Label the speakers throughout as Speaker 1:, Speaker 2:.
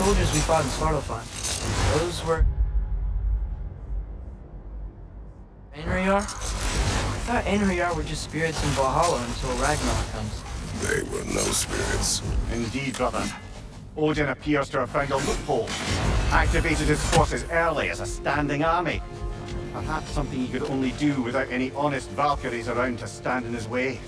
Speaker 1: soldiers we fought in Svartalfheim. Those were... Einherjar? I thought Einherjar were just spirits in Valhalla until Ragnarok comes.
Speaker 2: They were no spirits.
Speaker 3: Indeed, brother. Odin appears to have found a loophole. Activated his forces early as a standing army. Perhaps something he could only do without any honest Valkyries around to stand in his way.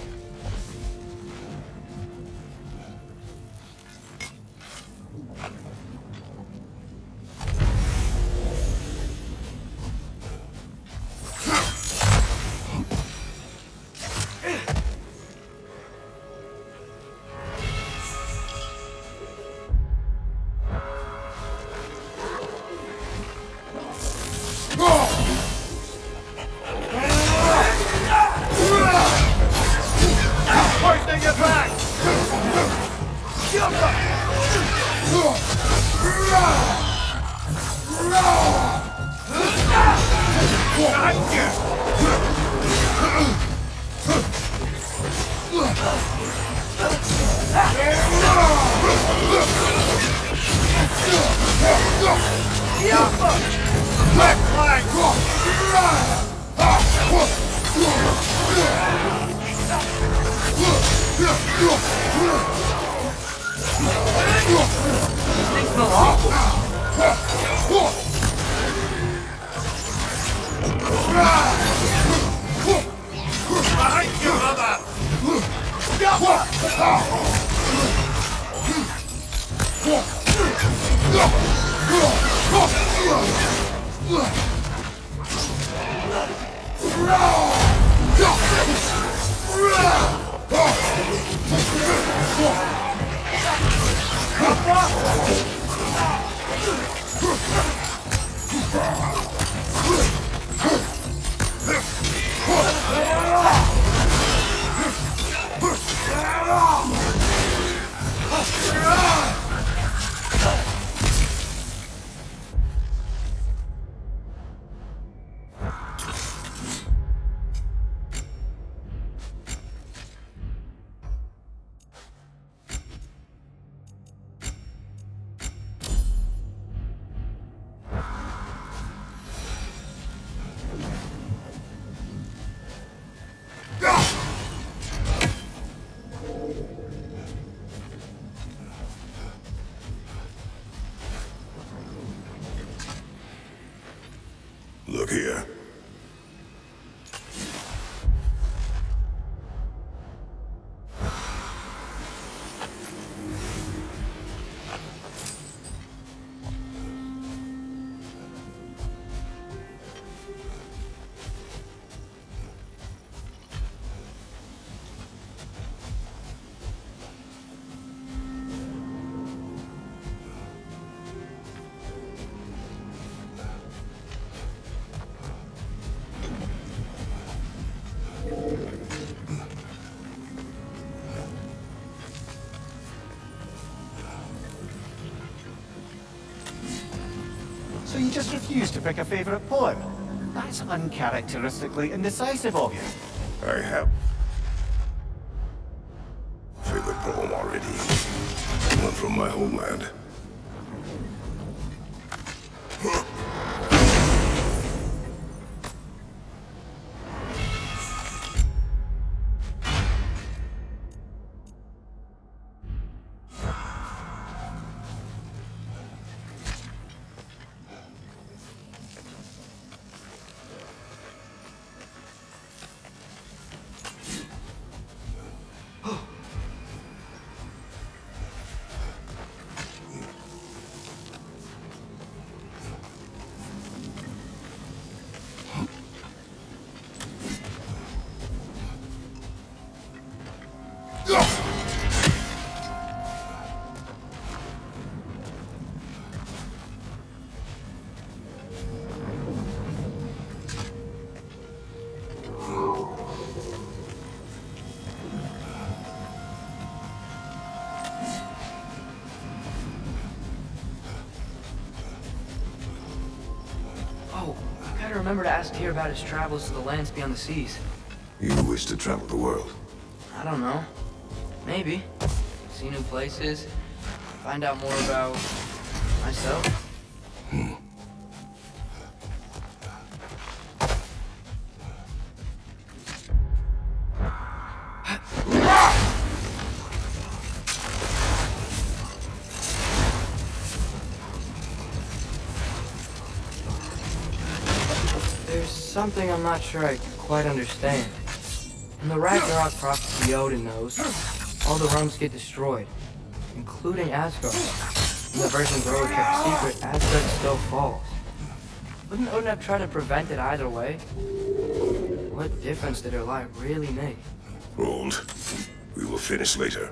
Speaker 2: Look here.
Speaker 3: So you just refuse to pick a favorite poem? That's uncharacteristically indecisive of you.
Speaker 2: I have favorite poem already. One from my homeland.
Speaker 1: Remember to ask Tyr about his travels to the lands beyond the seas.
Speaker 2: You wish to travel the world?
Speaker 1: I don't know. Maybe. See new places. Find out more about myself. There's something I'm not sure I quite understand. In the Ragnarok prophecy Odin knows, all the realms get destroyed, including Asgard. In the version Grover kept secret, Asgard still falls. Wouldn't Odin have tried to prevent it either way? What difference did her life really make?
Speaker 2: Hold. We will finish later.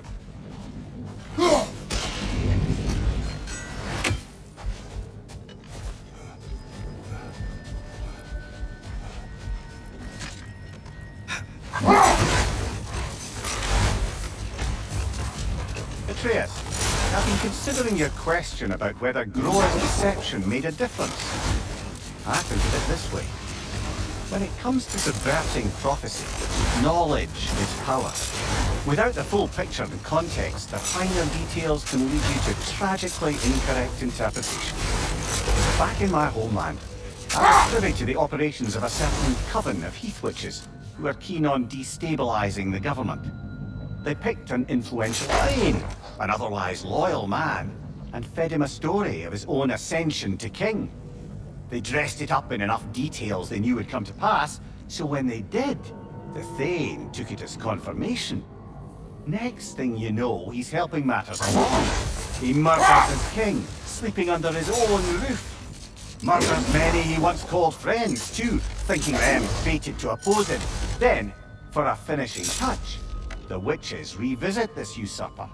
Speaker 3: Atreus, I've been considering your question about whether Groa's deception made a difference. I think of it this way. When it comes to subverting prophecy, knowledge is power. Without the full picture and context, the finer details can lead you to tragically incorrect interpretation. Back in my homeland, I was privy to the operations of a certain coven of heath witches who were keen on destabilizing the government. They picked an influential Thane, an otherwise loyal man, and fed him a story of his own ascension to king. They dressed it up in enough details they knew would come to pass, so when they did, the Thane took it as confirmation. Next thing you know, he's helping matters along. He murders his king, sleeping under his own roof. Murders many he once called friends, too, thinking them fated to oppose him. Then, for a finishing touch, the witches revisit this usurper.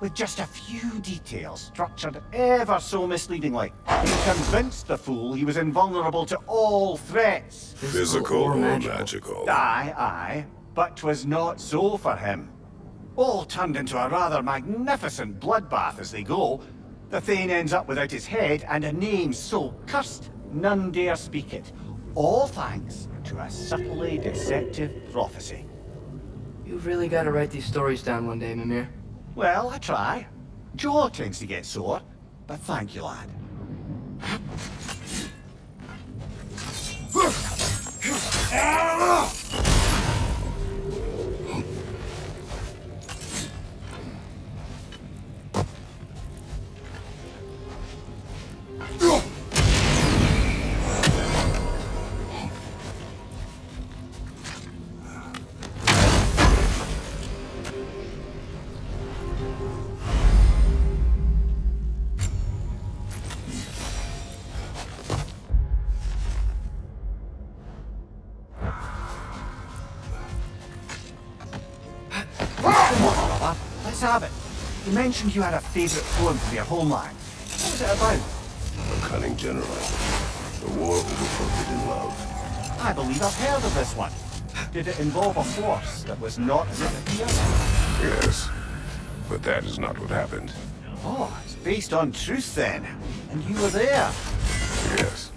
Speaker 3: With just a few details structured ever so misleadingly, he convinced the fool he was invulnerable to all threats.
Speaker 2: Physical or magical?
Speaker 3: Aye, but 'twas not so for him. All turned into a rather magnificent bloodbath as they go. The Thane ends up without his head and a name so cursed none dare speak it. All thanks to a subtly deceptive prophecy.
Speaker 1: You've really got to write these stories down one day, Mimir.
Speaker 3: Well, I try. Jaw tends to get sore, but thank you, lad. Let's have it. You mentioned you had a favorite poem for your homeland. What was it about?
Speaker 2: A cunning general. The war over forbidden love.
Speaker 3: I believe I've heard of this one. Did it involve a force that was not as it appeared?
Speaker 2: Yes, but that is not what happened.
Speaker 3: Oh, it's based on truth then. And you were there.
Speaker 2: Yes.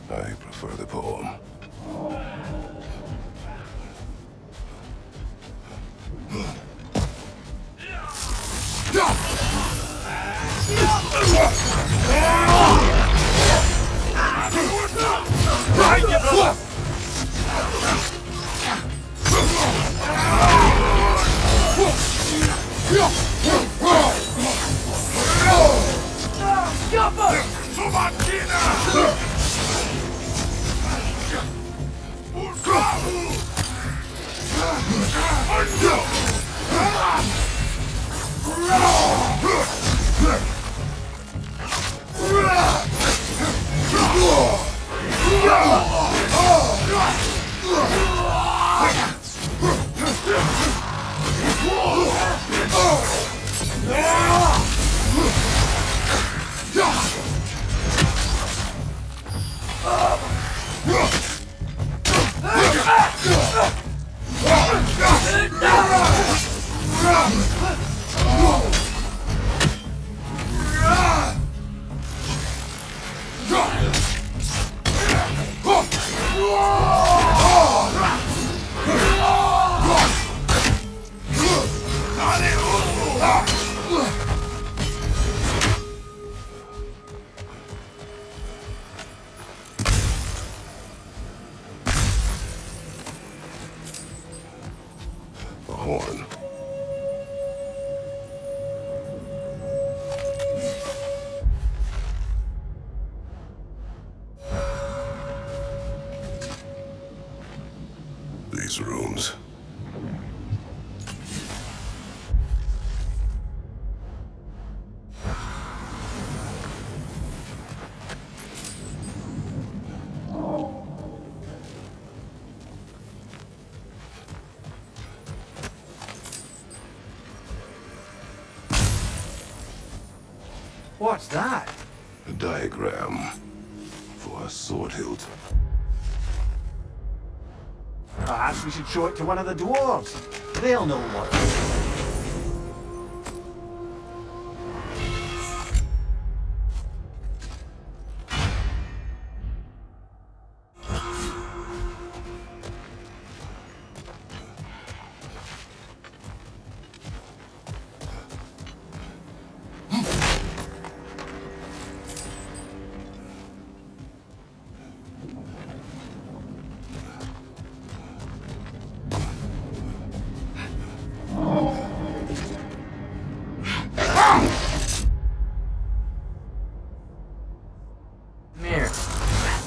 Speaker 2: I prefer the poem. horn. These rooms.
Speaker 3: What's that?
Speaker 2: A diagram for a sword hilt.
Speaker 3: Perhaps we should show it to one of the dwarves. They'll know what.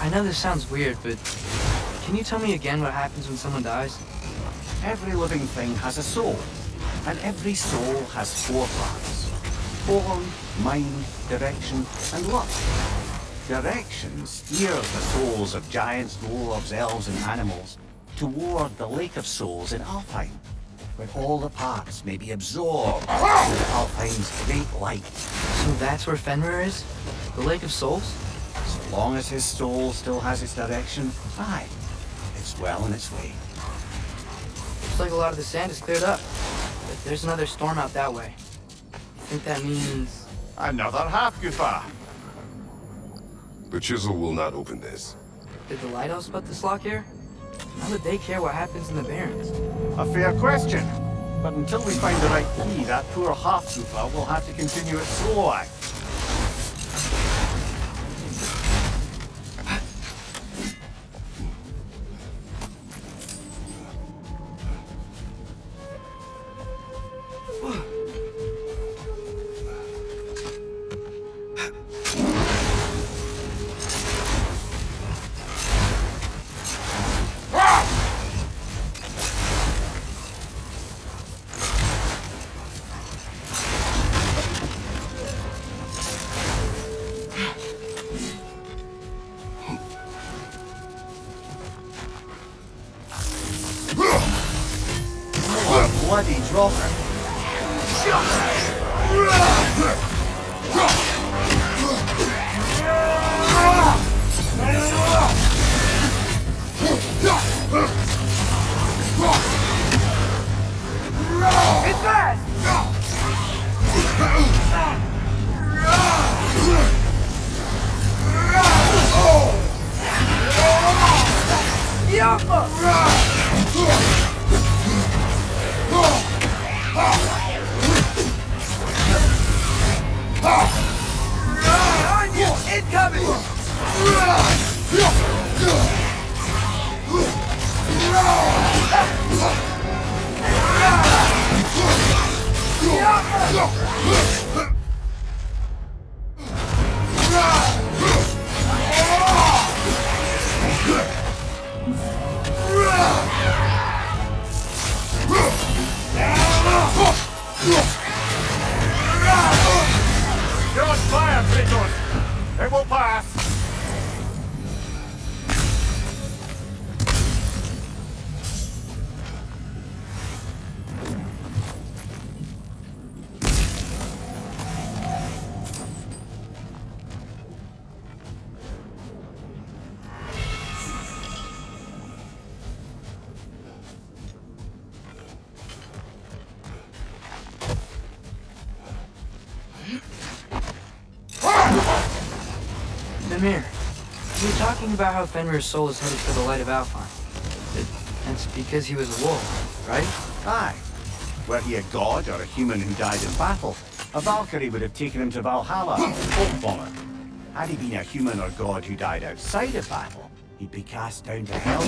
Speaker 1: I know this sounds weird, but can you tell me again what happens when someone dies?
Speaker 3: Every living thing has a soul, and every soul has 4 parts. Form, mind, direction, and lust. Direction steers the souls of giants, dwarves, elves, and animals toward the Lake of Souls in Alfheim, where all the parts may be absorbed into Alfheim's great light.
Speaker 1: So that's where Fenrir is? The Lake of Souls?
Speaker 3: So long as his soul still has its direction, aye, it's well on its way.
Speaker 1: Looks like a lot of the sand is cleared up, but there's another storm out that way. You think that means...
Speaker 3: Another half-goofer.
Speaker 2: The chisel will not open this.
Speaker 1: Did the lighthouse put this lock here? How would they care what happens in the Barrens?
Speaker 3: A fair question. But until we find the right key, that poor half-goofer will have to continue its slow act. Bloody dropper.
Speaker 1: It's bad! Incoming!
Speaker 3: Don't fire, Kratos! It will pass!
Speaker 1: Mimir, you were talking about how Fenrir's soul is headed for the light of Alfheim. That's because he was a wolf, right?
Speaker 3: Aye. Were he a god or a human who died in battle, a Valkyrie would have taken him to Valhalla, folk bomber. Had he been a human or god who died outside of battle, he'd be cast down to Hell.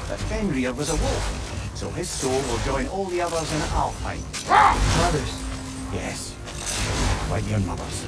Speaker 3: But Fenrir was a wolf, So his soul will join all the others in Alpine.
Speaker 1: Brothers.
Speaker 3: Yes, like your mother's.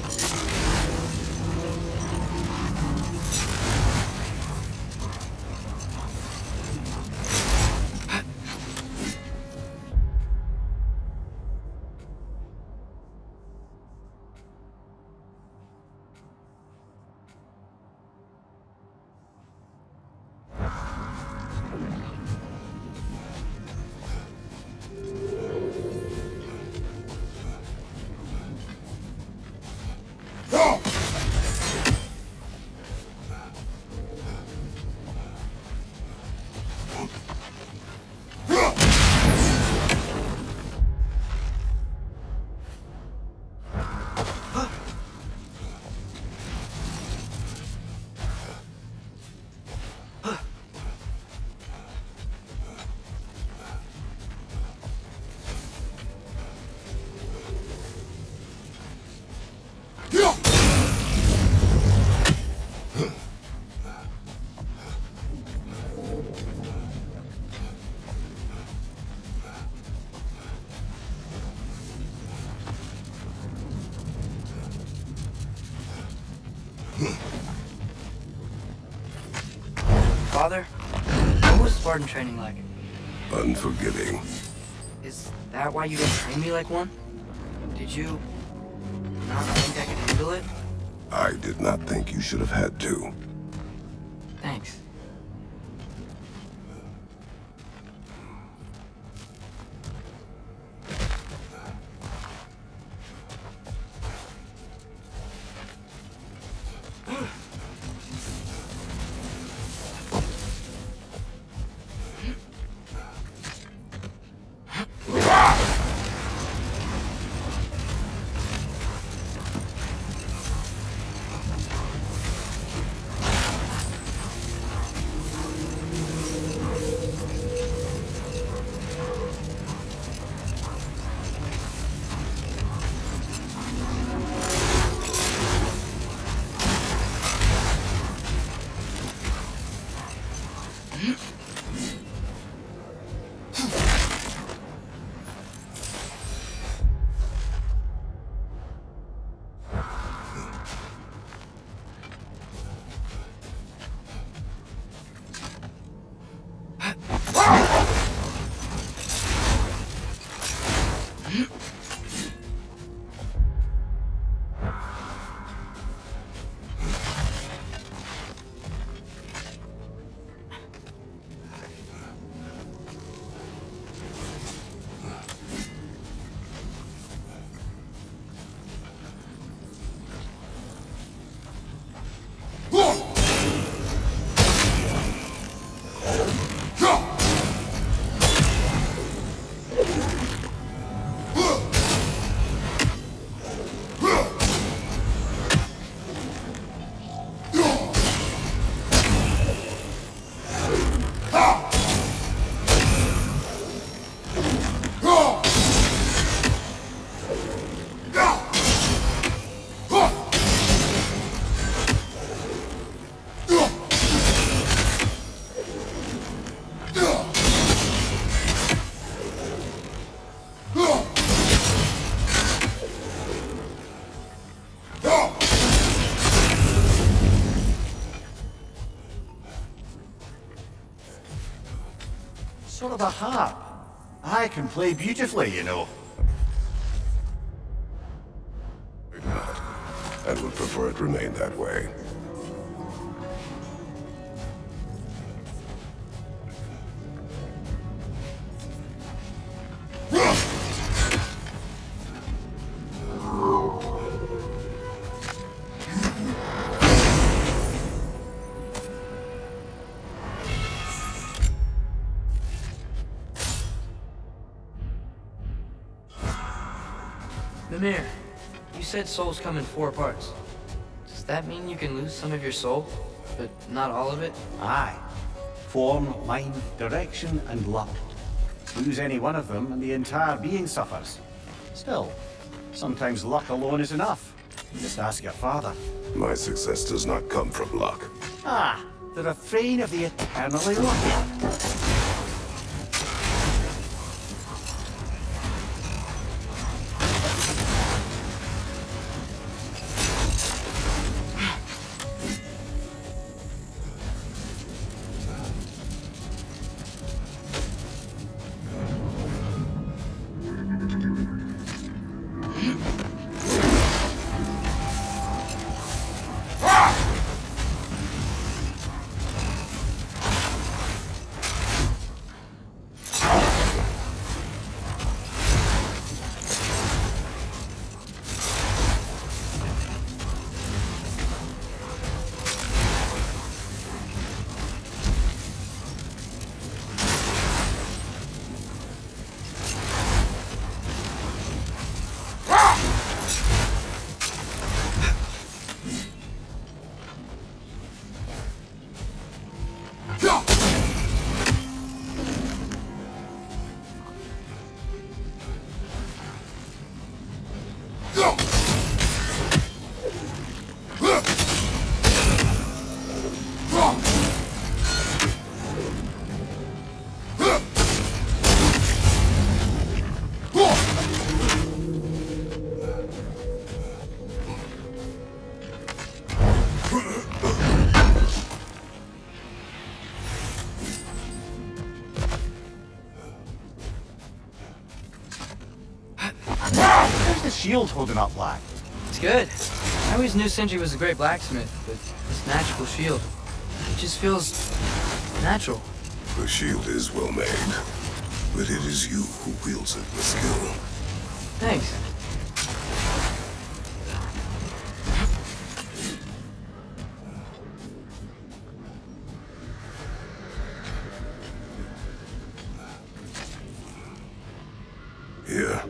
Speaker 1: Father, what was Spartan training like?
Speaker 2: Unforgiving.
Speaker 1: Is that why you didn't train me like one? Did you not think I could handle it?
Speaker 2: I did not think you should have had to.
Speaker 1: Thanks.
Speaker 3: Sort of a harp. I can play beautifully, you know.
Speaker 2: And would prefer it remain that way.
Speaker 1: Mimir, you said souls come in 4 parts. Does that mean you can lose some of your soul, but not all of it?
Speaker 3: Aye. Form, mind, direction, and luck. Lose any one of them and the entire being suffers. Still, sometimes luck alone is enough. Just ask your father.
Speaker 2: My success does not come from luck.
Speaker 3: Ah, the refrain of the eternally lucky. the shield holding up, lad?
Speaker 1: It's good. I always knew Sindri was a great blacksmith, but this magical shield, it just feels natural.
Speaker 2: The shield is well made, but it is you who wields it with skill.
Speaker 1: Thanks.
Speaker 2: Here.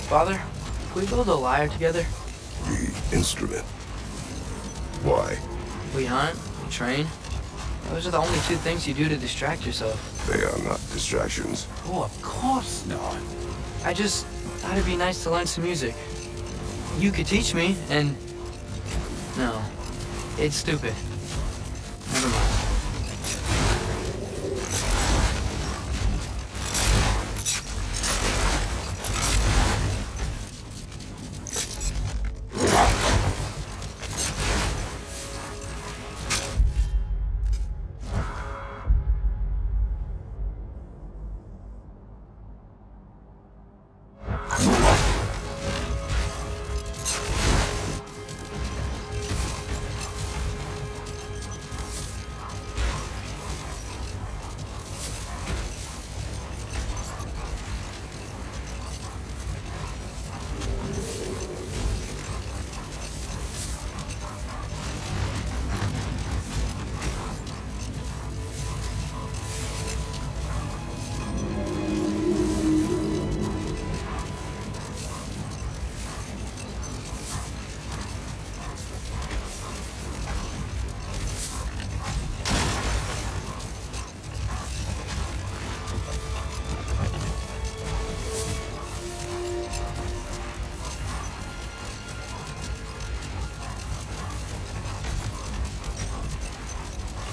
Speaker 1: Father, can we build a lyre together?
Speaker 2: The instrument. Why?
Speaker 1: We hunt, we train. Those are the only two things you do to distract yourself.
Speaker 2: They are not distractions.
Speaker 3: Oh, of course not.
Speaker 1: I just thought it'd be nice to learn some music. You could teach me, and... No, it's stupid. Never mind.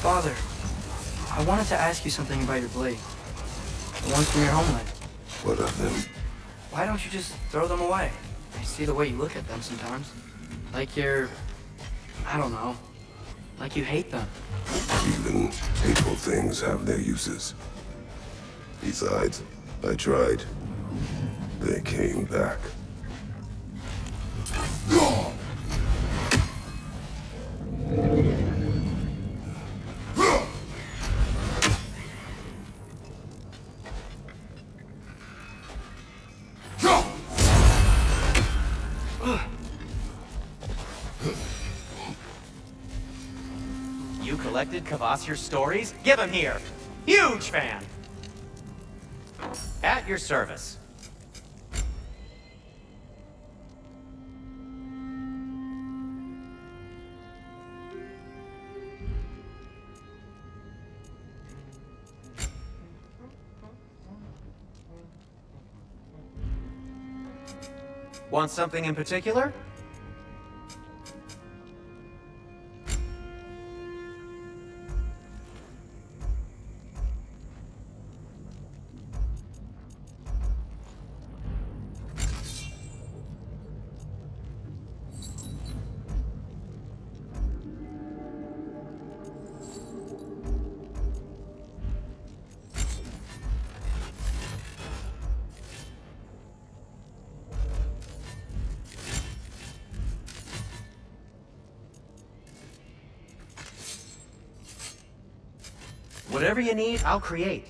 Speaker 1: Father, I wanted to ask you something about your blade. The ones from your homeland.
Speaker 2: What of them?
Speaker 1: Why don't you just throw them away? I see the way you look at them sometimes. Like you're... I don't know. Like you hate them.
Speaker 2: Even hateful things have their uses. Besides, I tried. They came back.
Speaker 4: You collected Kvasir's stories? Give them here! Huge fan! At your service. Want something in particular? Whatever you need, I'll create.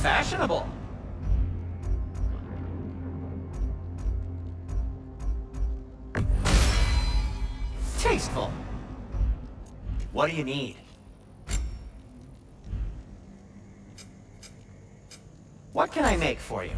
Speaker 4: Fashionable. Tasteful. What do you need? What can I make for you?